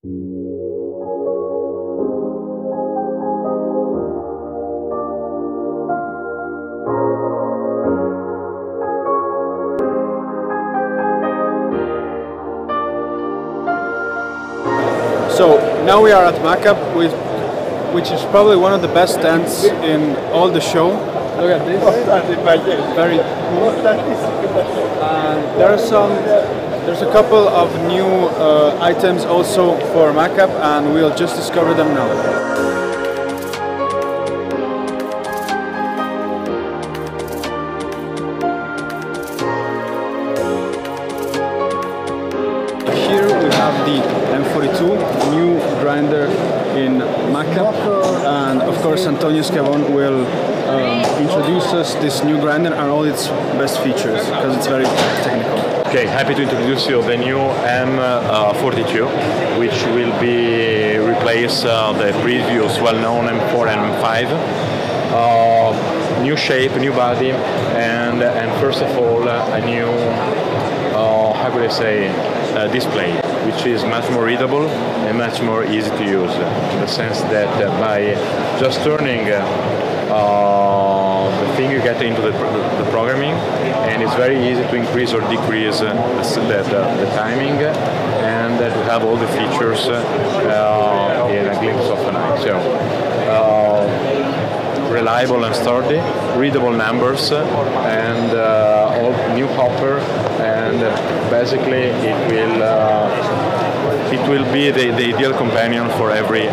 So now we are at Macap, which is probably one of the best stands in all the show. Look at this. Very cool. And there's a couple of new items also for Macap, and we'll just discover them now. Here we have the M42, new grinder in Macap, and of course Antonio Schiavon will introduce us this new grinder and all its best features, because it's very technical. Okay, happy to introduce you the new M42, which will be replace the previous well-known M4 and M5. New shape, new body, and first of all a new, how could I say, display, which is much more readable and much more easy to use, in the sense that by just turning the thing, you get into the programming, and it's very easy to increase or decrease the timing, and to have all the features in a glimpse of an eye. So, reliable and sturdy, readable numbers, and all new hopper, and basically it will be the ideal companion for every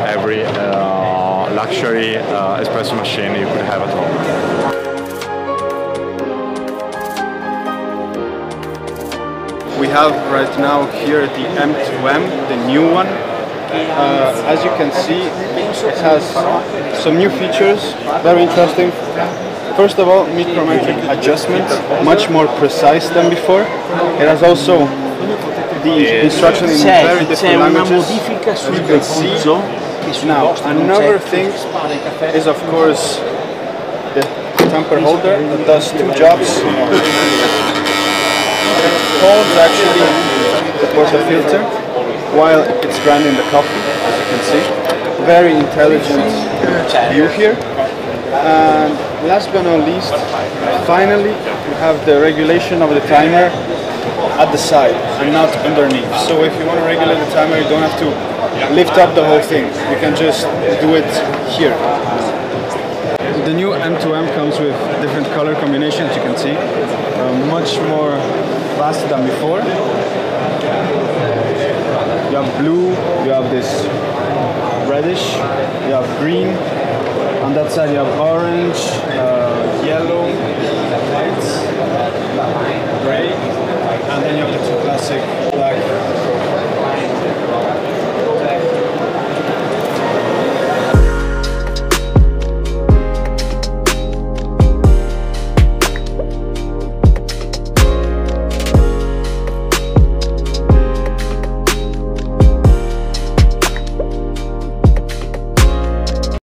luxury espresso machine you could have at home. We have right now here the M2M, the new one. As you can see, it has some new features, very interesting. First of all, micrometric adjustment, much more precise than before. It has also the instruction in very different languages, as you can see. Now, another thing is, of course, the tamper holder that does two jobs. It holds actually the portafilter while it's grinding the coffee, as you can see. Very intelligent view here. And last but not least, finally, we have the regulation of the timer at the side and not underneath. So if you want to regulate the timer, you don't have to lift up the whole thing. You can just do it here. The new M2M comes with different color combinations, you can see. Much more fast than before. You have blue, you have this reddish, you have green. On that side you have orange, yellow,